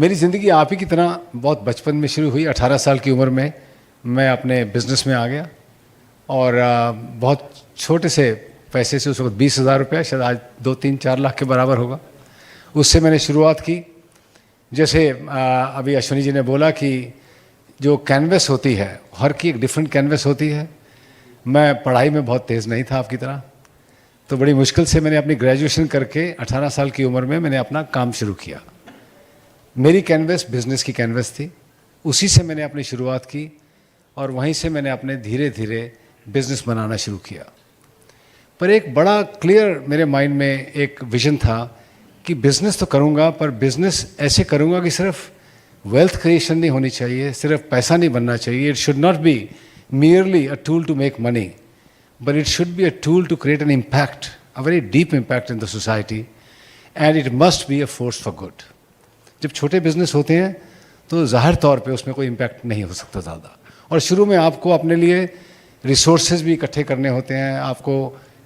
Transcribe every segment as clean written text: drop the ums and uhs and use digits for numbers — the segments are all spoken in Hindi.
मेरी ज़िंदगी आप ही की तरह बहुत बचपन में शुरू हुई। 18 साल की उम्र में मैं अपने बिज़नेस में आ गया और बहुत छोटे से पैसे से, उस वक्त 20,000 रुपये, शायद आज 2-3-4 लाख के बराबर होगा, उससे मैंने शुरुआत की। जैसे अभी अश्विनी जी ने बोला कि जो कैनवस होती है, हर की एक डिफरेंट कैनवस होती है। मैं पढ़ाई में बहुत तेज़ नहीं था आपकी तरह, तो बड़ी मुश्किल से मैंने अपनी ग्रेजुएशन करके 18 साल की उम्र में मैंने अपना काम शुरू किया। मेरी कैनवस बिज़नेस की कैनवस थी, उसी से मैंने अपनी शुरुआत की और वहीं से मैंने अपने धीरे धीरे बिज़नेस बनाना शुरू किया। पर एक बड़ा क्लियर मेरे माइंड में एक विज़न था कि बिज़नेस तो करूँगा, पर बिज़नेस ऐसे करूँगा कि सिर्फ वेल्थ क्रिएशन नहीं होनी चाहिए, सिर्फ पैसा नहीं बनना चाहिए। It should not be merely a tool to make money, but it should be a tool to create an impact, a very deep impact in the society, and it must be a force for good. जब छोटे बिजनेस होते हैं तो ज़ाहिर तौर पे उसमें कोई इम्पैक्ट नहीं हो सकता ज़्यादा, और शुरू में आपको अपने लिए रिसोर्सेज भी इकट्ठे करने होते हैं। आपको,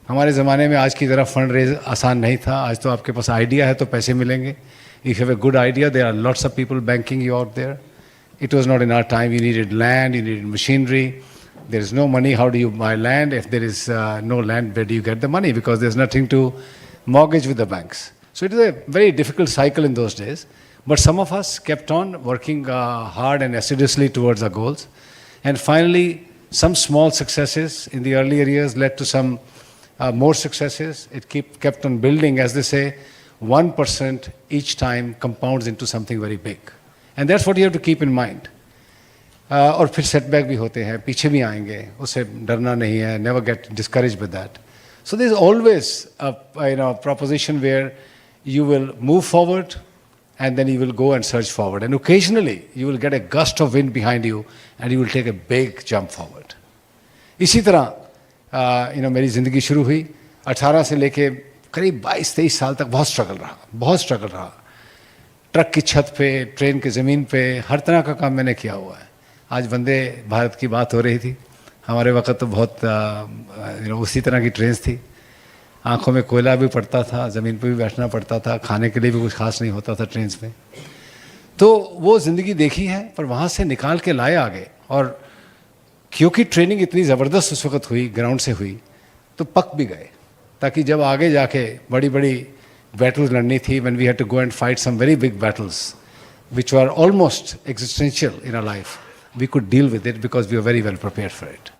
हमारे ज़माने में आज की तरह फंड रेज आसान नहीं था। आज तो आपके पास आइडिया है तो पैसे मिलेंगे। If you have a good idea, there are lots of people banking you out there. It was not in our time. You needed land, you needed machinery. There is no money. How do you buy land? If there is no land, where do you get the money? Because there's nothing to mortgage with the banks. So it is a very difficult cycle in those days. But some of us kept on working hard and assiduously towards our goals. And finally, some small successes in the earlier years led to some more successes. It kept on building. As they say, 1% each time compounds into something very big. And that's what you have to keep in mind. और फिर सेटबैक भी होते हैं, पीछे भी आएंगे, उससे डरना नहीं है. Never get discourage with that. So there is always a proposition where you will move forward and then you will go and surge forward, and occasionally you will get a gust of wind behind you and you will take a big jump forward. इसी तरह मेरी ज़िंदगी शुरू हुई. 18 से लेके करीब 22-23 साल तक बहुत स्ट्रगल रहा. ट्रक की छत पे, ट्रेन की ज़मीन पे, हर तरह का काम मैंने किया हुआ है. आज वंदे भारत की बात हो रही थी. हमारे वक्त तो बहुत उसी तरह की ट्रेन्स थी. आंखों में कोयला भी पड़ता था, ज़मीन पे भी बैठना पड़ता था, खाने के लिए भी कुछ खास नहीं होता था ट्रेन्स में. तो वो ज़िंदगी देखी है, पर वहाँ से निकाल के लाए आगे. और क्योंकि ट्रेनिंग इतनी ज़बरदस्त उस वक्त हुई, ग्राउंड से हुई, तो पक भी गए, ताकि जब आगे जाके बड़ी बड़ी battles लड़नी थी, when we had to go and fight some very big battles which were almost existential in our life, we could deal with it because we were very well prepared for it.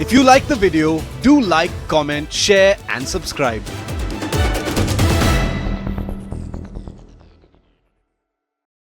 If you like the video, do like, comment, share and subscribe.